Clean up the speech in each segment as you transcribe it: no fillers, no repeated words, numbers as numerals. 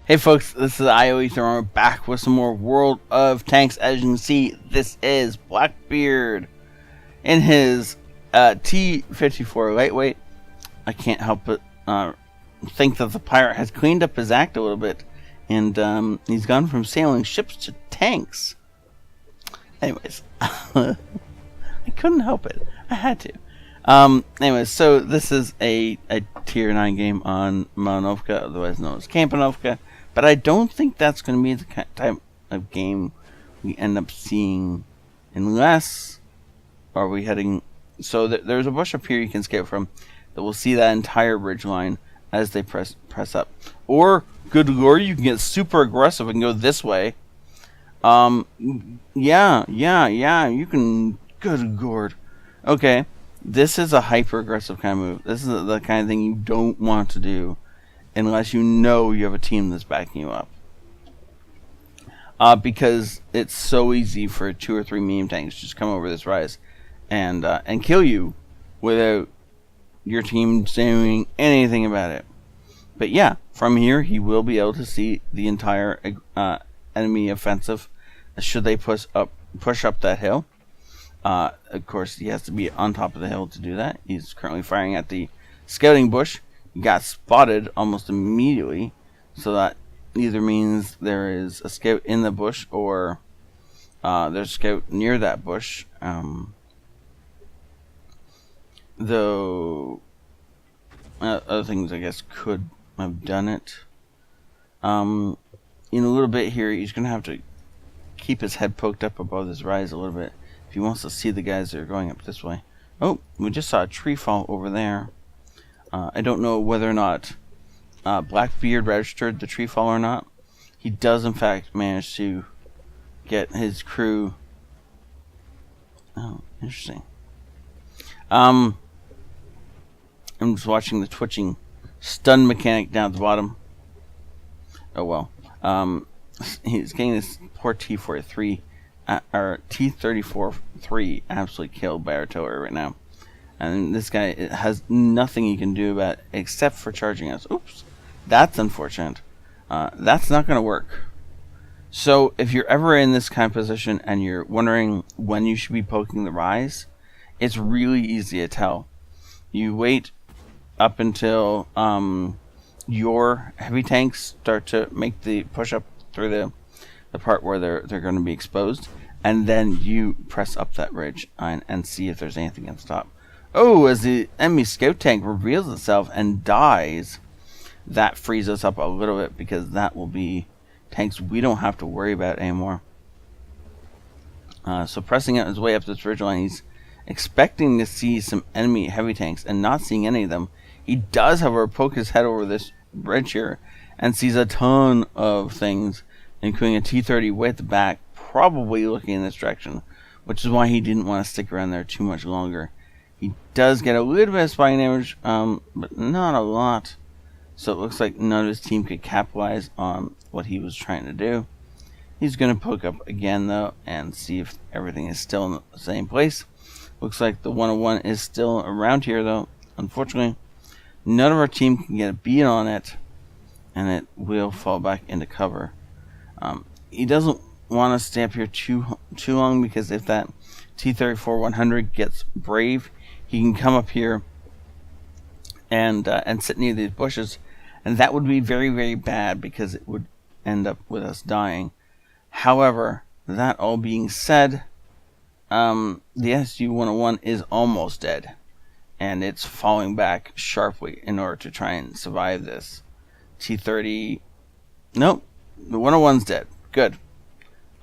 Hey folks, this is ioEther. We're back with some more World of Tanks. As you can see, this is Blackbeard in his T-54 lightweight. I can't help but think that the pirate has cleaned up his act a little bit, and he's gone from sailing ships to tanks. Anyways, I couldn't help it. I had to. Anyways, so this is a tier 9 game on Malinovka, otherwise known as Kampanovka. But I don't think that's going to be the type of game we end up seeing unless... Are we heading... So there's a bush up here you can skip from that will see that entire ridgeline as they press up. Or, good lord, you can get super aggressive and go this way. Yeah, you can... Good lord. Okay, this is a hyper-aggressive kind of move. This is the kind of thing you don't want to do unless you know you have a team that's backing you up. Because it's so easy for 2 or 3 medium tanks to just come over this rise and kill you without your team doing anything about it. But yeah, from here he will be able to see the entire enemy offensive should they push up that hill. Of course, he has to be on top of the hill to do that. He's currently firing at the scouting bush. He got spotted almost immediately, so that either means there is a scout in the bush or there's a scout near that bush. Though other things, I guess, could have done it. In a little bit here, he's going to have to keep his head poked up above this rise a little bit if he wants to see the guys that are going up this way. Oh, we just saw a tree fall over there. I don't know whether or not Blackbeard registered the tree fall or not. He does, in fact, manage to get his crew. Oh, interesting. I'm just watching the twitching stun mechanic down at the bottom. Oh well. He's getting this poor T-43 or T-34-3 absolutely killed by artillery right now. And this guy has nothing he can do about it except for charging us. Oops. That's unfortunate. That's not going to work. So if you're ever in this kind of position and you're wondering when you should be poking the rise, it's really easy to tell. You wait up until your heavy tanks start to make the push up through the part where they're going to be exposed, and then you press up that ridge and see if there's anything at the top. Oh, as the enemy scout tank reveals itself and dies, that frees us up a little bit because that will be tanks we don't have to worry about anymore. So pressing out his way up this ridgeline, he's expecting to see some enemy heavy tanks and not seeing any of them. He does, however, poke his head over this bridge here and sees a ton of things, including a T-30 way at the back, probably looking in this direction, which is why he didn't want to stick around there too much longer. He does get a little bit of spying damage, but not a lot. So it looks like none of his team could capitalize on what he was trying to do. He's going to poke up again, though, and see if everything is still in the same place. Looks like the 101 is still around here, though. Unfortunately, none of our team can get a beat on it, and it will fall back into cover. He doesn't want to stay up here too long, because if that T-34-100 gets brave, he can come up here and sit near these bushes, and that would be very, very bad because it would end up with us dying. However, that all being said, the SU-101 is almost dead, and it's falling back sharply in order to try and survive this. T-30... Nope, the 101's dead. Good.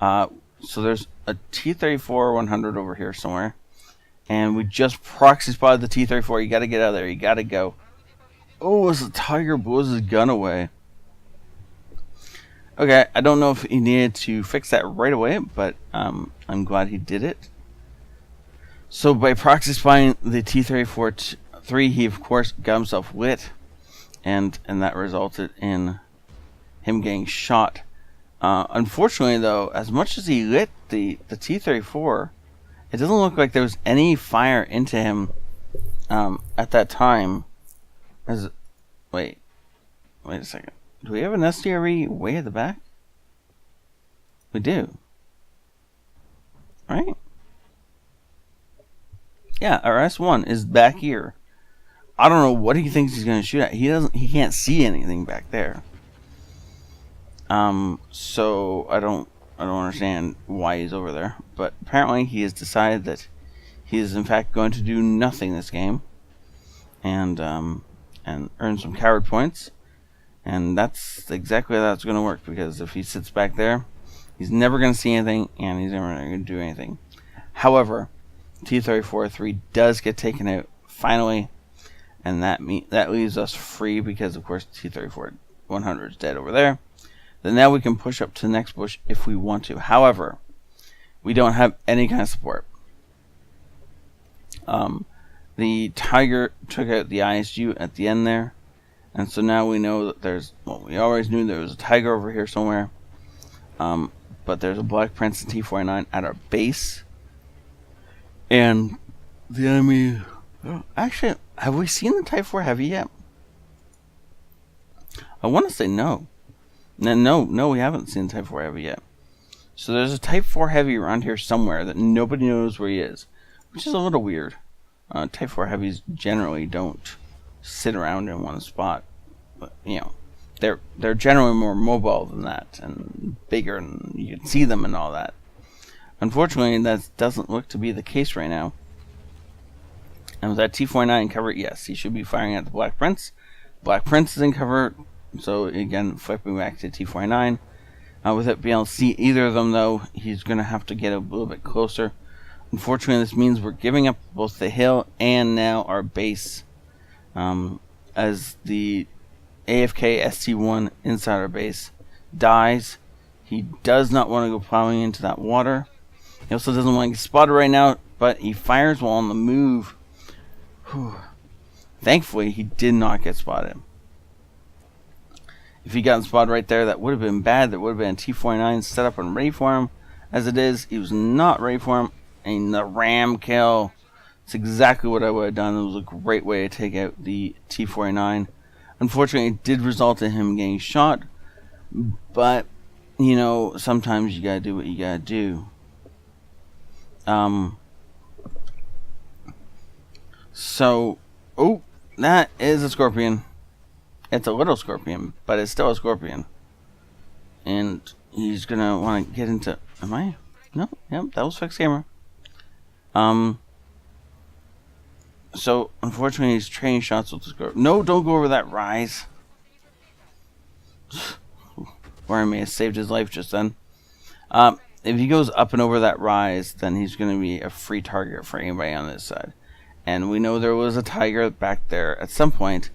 So there's a T-34-100 over here somewhere. And we just proxy spotted the T-34. You gotta get out of there. You gotta go. Oh, as the Tiger blows his gun away. Okay, I don't know if he needed to fix that right away, but I'm glad he did it. So by proxy spotting the T-34-3, he of course got himself lit, and that resulted in him getting shot. Unfortunately, though, as much as he lit the T-34, it doesn't look like there was any fire into him at that time. Wait a second. Do we have an SDRE way at the back? We do. Right? Yeah, our S1 is back here. I don't know what he thinks he's going to shoot at. He can't see anything back there. So I don't understand why he's over there. But apparently he has decided that he is in fact going to do nothing this game. And earn some coward points. And that's exactly how that's going to work, because if he sits back there, he's never going to see anything, and he's never going to do anything. However, T-34-3 does get taken out finally, and that leaves us free, because of course T-34-100 is dead over there. Then now we can push up to the next bush if we want to. However, we don't have any kind of support. The Tiger took out the ISU at the end there. And so now we know that we always knew there was a Tiger over here somewhere. But there's a Black Prince and T-49 at our base. And the enemy... Actually, have we seen the Type 4 Heavy yet? I want to say no. No, we haven't seen the Type 4 Heavy yet. So there's a Type 4 Heavy around here somewhere that nobody knows where he is. Which is a little weird. Type 4 Heavies generally don't sit around in one spot, but you know, they're generally more mobile than that, and bigger, and you can see them and all that. Unfortunately, that doesn't look to be the case right now. And with that T-49 in cover, yes, he should be firing at the Black Prince. Black Prince is in cover, so again, flipping back to T-49. With it being able to see either of them, though, he's going to have to get a little bit closer. Unfortunately, this means we're giving up both the hill and now our base. As the AFK ST1 inside our base dies, he does not want to go plowing into that water. He also doesn't want to get spotted right now, but he fires while on the move. Whew. Thankfully, he did not get spotted. If he got spotted right there, that would have been bad. There would have been a T-49 set up and ready for him. As it is, he was not ready for him. And the ram kill. It's exactly what I would have done. It was a great way to take out the T-49. Unfortunately, it did result in him getting shot. But, you know, sometimes you gotta do what you gotta do. So, oh, that is a scorpion. It's a little scorpion, but it's still a scorpion. And he's gonna want to get into... Am I? No, yep, that was fixed camera. So, unfortunately, he's trading shots with the scorpion. No, don't go over that rise. Or I may have saved his life just then. If he goes up and over that rise, then he's going to be a free target for anybody on this side. And we know there was a Tiger back there at some point.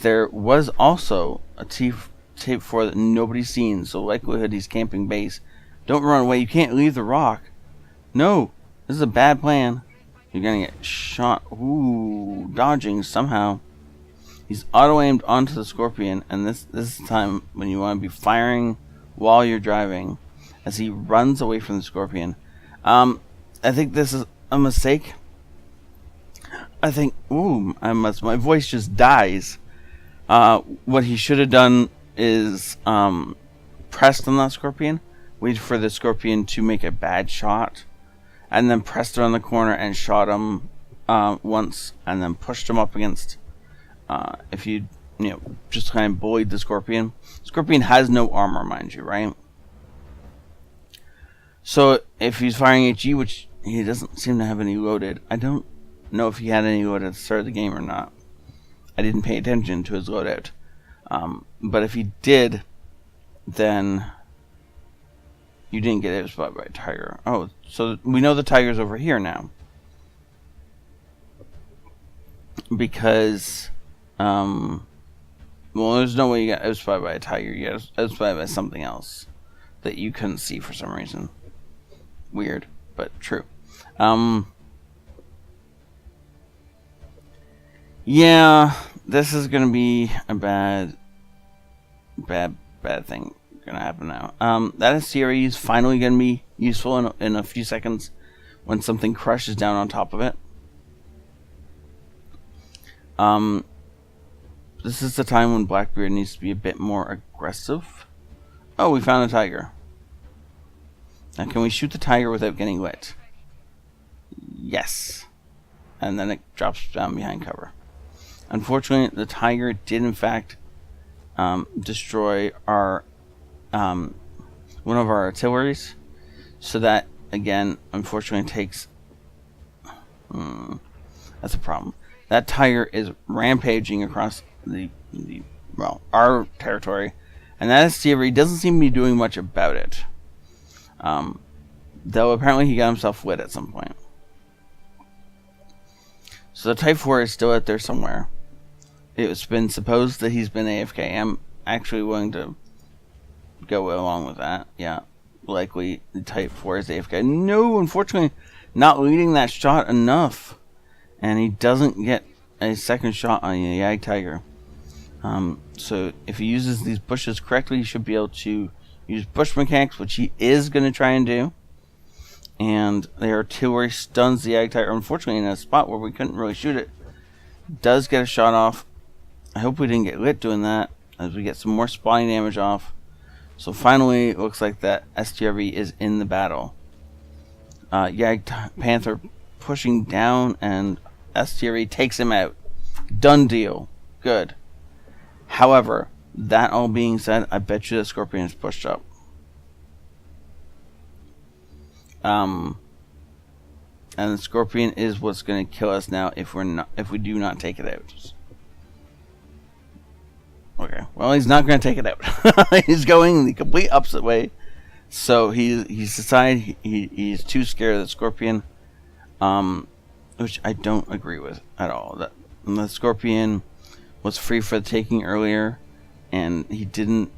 There was also a T-54 that nobody's seen, so likelihood he's camping base. Don't run away. You can't leave the rock. No, this is a bad plan. You're going to get shot. Ooh, dodging somehow. He's auto-aimed onto the scorpion, and this is the time when you want to be firing while you're driving as he runs away from the scorpion. I think this is a mistake. I think, my voice just dies. What he should have done is pressed on that scorpion, wait for the scorpion to make a bad shot, and then pressed around the corner and shot him once, and then pushed him up against. If you just kind of bullied the scorpion. Scorpion has no armor, mind you, right? So if he's firing HE, which he doesn't seem to have any loaded, I don't know if he had any loaded at the start of the game or not. I didn't pay attention to his loadout. But if he did, then you didn't get it spotted by a Tiger. Oh, so we know the Tiger's over here now. Because, well, there's no way you got outspotted by a Tiger. You got outspotted by something else that you couldn't see for some reason. Weird, but true. Yeah, this is gonna be a bad thing gonna happen now. That SCRE is finally gonna be useful in a few seconds when something crushes down on top of it. this is the time when Blackbeard needs to be a bit more aggressive. Oh, we found a tiger. Now, can we shoot the tiger without getting lit? Yes. And then it drops down behind cover. Unfortunately, the tiger did in fact destroy our one of our artilleries. So that, again, unfortunately takes... that's a problem. That tiger is rampaging across our territory. And that STV doesn't seem to be doing much about it. Though apparently he got himself lit at some point. So the Type 4 is still out there somewhere. It's been supposed that he's been AFK. I'm actually willing to go along with that. Yeah, likely the Type 4 is AFK. No, unfortunately, not leading that shot enough. And he doesn't get a second shot on the Yag Tiger. So if he uses these bushes correctly, he should be able to use bush mechanics, which he is going to try and do. And the artillery stuns the Yag Tiger, unfortunately, in a spot where we couldn't really shoot it. Does get a shot off. I hope we didn't get lit doing that, as we get some more spotting damage off. So finally, it looks like that STRV is in the battle. Yag Panther pushing down, and STRV takes him out. Done deal. Good. However, that all being said, I bet you the Scorpion is pushed up. And the Scorpion is what's going to kill us now if we do not take it out. Okay, well, he's not going to take it out. He's going the complete opposite way. So he's decided he's too scared of the Scorpion, which I don't agree with at all. The Scorpion was free for the taking earlier, and he didn't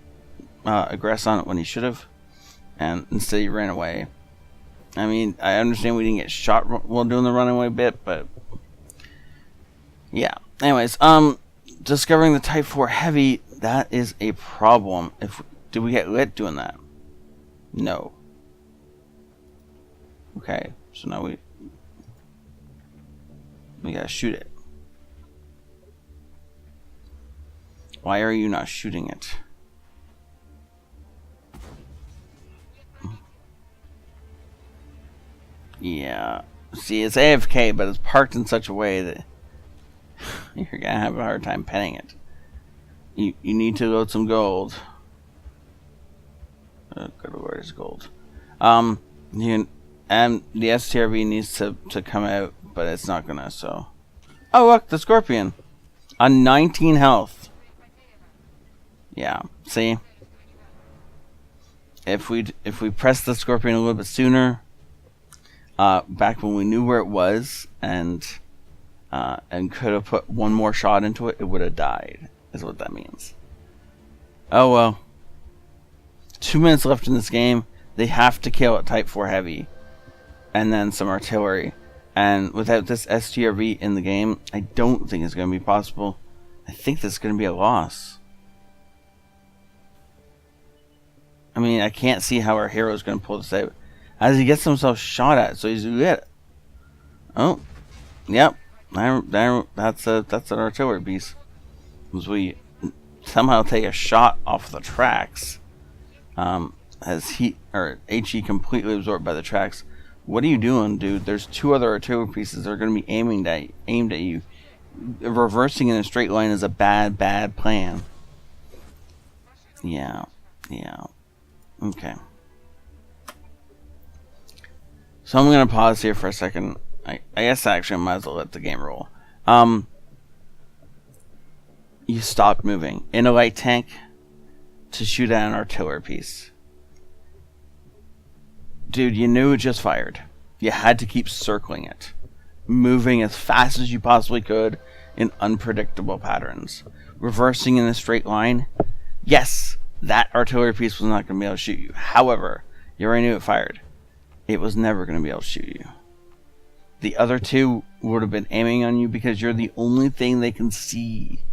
aggress on it when he should have, and instead he ran away. I mean, I understand we didn't get shot while doing the runaway bit, but yeah. Anyways, discovering the Type 4 Heavy, that is a problem. Did we get lit doing that? No. Okay, so now we gotta shoot it. Why are you not shooting it? Yeah. See, it's AFK, but it's parked in such a way that you're gonna have a hard time penning it. You need to load some gold. Oh, good lord, it's gold. And the STRV needs to come out, but it's not gonna. So, oh look, the Scorpion on 19 health. Yeah, see, if we press the Scorpion a little bit sooner, back when we knew where it was, and could have put one more shot into it, it would have died, is what that means. Oh well. 2 minutes left in this game. They have to kill a Type 4 Heavy, and then some artillery. And without this STRV in the game, I don't think it's going to be possible. I think this is going to be a loss. I mean, I can't see how our hero is going to pull this out. As he gets himself shot at, so he's lit. Oh, yep. That's an artillery piece. As we somehow take a shot off the tracks, as heat or HE completely absorbed by the tracks. What are you doing, dude? There's two other artillery pieces that are going to be aimed at you. Reversing in a straight line is a bad plan. Yeah. Okay. So I'm going to pause here for a second. I guess actually I might as well let the game roll. You stopped moving in a light tank to shoot at an artillery piece. Dude, you knew it just fired. You had to keep circling it. Moving as fast as you possibly could in unpredictable patterns. Reversing in a straight line. Yes, that artillery piece was not going to be able to shoot you. However, you already knew it fired. It was never going to be able to shoot you. The other two would have been aiming on you because you're the only thing they can see.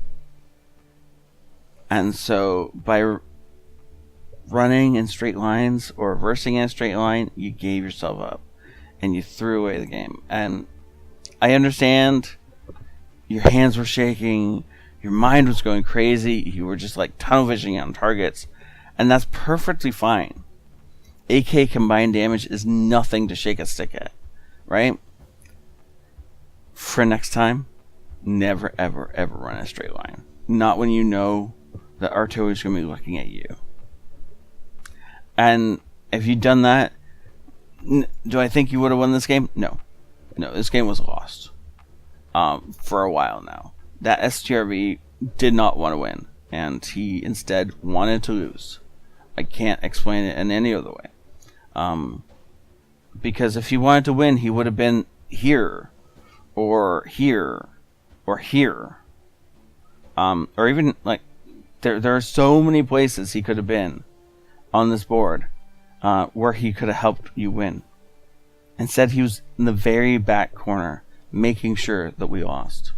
And so, by running in straight lines or reversing in a straight line, you gave yourself up. And you threw away the game. And I understand your hands were shaking, your mind was going crazy. You were just like tunnel visioning on targets, and that's perfectly fine. AK combined damage is nothing to shake a stick at, right? For next time, never, ever, ever run a straight line. Not when you know that artillery is going to be looking at you. And if you'd done that, do I think you would have won this game? No. No, this game was lost. For a while now. That STRV did not want to win, and he instead wanted to lose. I can't explain it in any other way. Because if he wanted to win, he would have been here, or here, or here. Or even, like, there are so many places he could have been on this board where he could have helped you win. Instead, he was in the very back corner, making sure that we lost.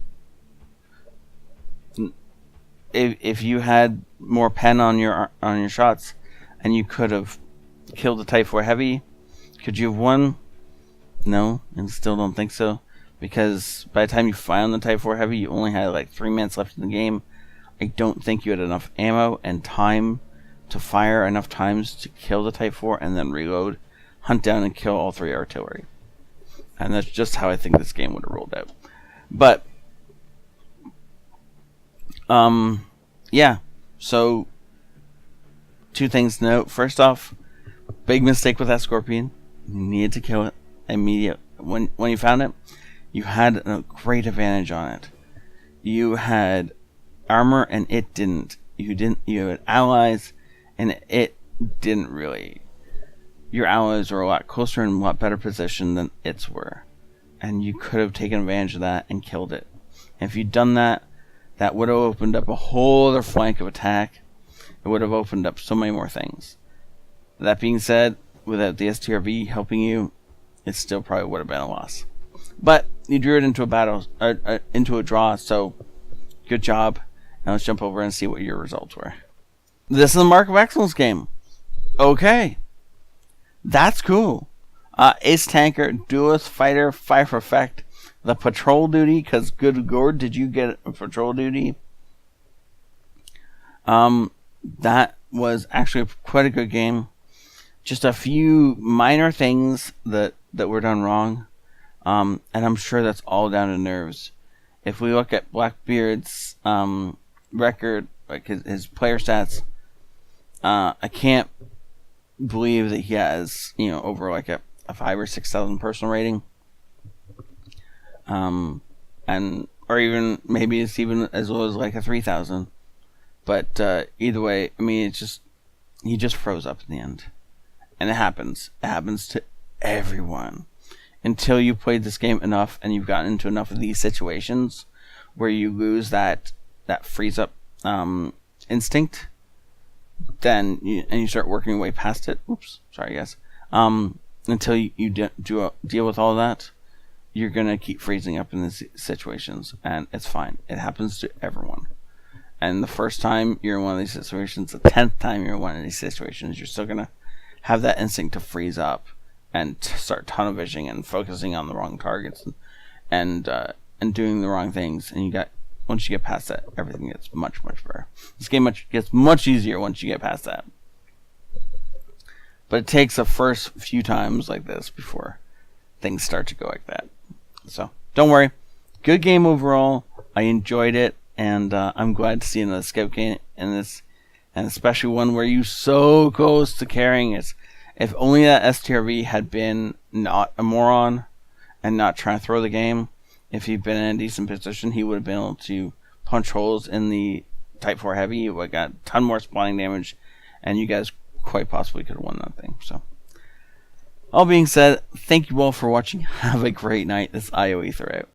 If you had more pen on your shots, and you could have killed the Type 4 Heavy, could you have won? No, and still don't think so. Because by the time you found the Type 4 Heavy, you only had like 3 minutes left in the game. I don't think you had enough ammo and time to fire enough times to kill the Type 4 and then reload, hunt down and kill all 3 artillery. And that's just how I think this game would have rolled out. But, yeah. So, 2 things to note. First off, big mistake with that Scorpion. You needed to kill it immediately. When you found it, you had a great advantage on it. You had armor and it didn't. You had allies and it didn't really. Your allies were a lot closer and a lot better position than its were. And you could have taken advantage of that and killed it. And if you'd done that, that would have opened up a whole other flank of attack. It would have opened up so many more things. That being said, without the STRV helping you, it still probably would have been a loss. But you drew it into a battle, into a draw, so good job. Now let's jump over and see what your results were. This is the Mark of Excellence game. Okay. That's cool. Ace Tanker, Duelist Fighter, Fire for Effect, the Patrol Duty, because good lord, did you get a Patrol Duty? That was actually quite a good game. Just a few minor things that were done wrong. And I'm sure that's all down to nerves. If we look at Blackbeard's record, like his player stats, I can't believe that he has, over like a 5,000 or 6,000 personal rating. Or even, maybe it's even as low as like a 3,000. But either way, I mean, he just froze up in the end. And it happens. It happens to everyone. Until you played this game enough and you've gotten into enough of these situations where you lose that freeze up instinct, then you start working your way past it. Oops, sorry guys. Until you deal with all that, you're gonna keep freezing up in these situations, and it's fine. It happens to everyone. And the first time you're in one of these situations, the 10th time you're in one of these situations, you're still gonna have that instinct to freeze up and start tunnel visioning and focusing on the wrong targets and doing the wrong things. And once you get past that, everything gets much, much better. This game gets much easier once you get past that. But it takes the first few times like this before things start to go like that. So don't worry. Good game overall. I enjoyed it, and I'm glad to see another scout game in this, and especially one where you're so close to carrying it. If only that STRV had been not a moron and not trying to throw the game, if he'd been in a decent position, he would have been able to punch holes in the Type 4 Heavy. You would have got a ton more spawning damage, and you guys quite possibly could have won that thing. So, all being said, thank you all for watching. Have a great night. This is ioEther out.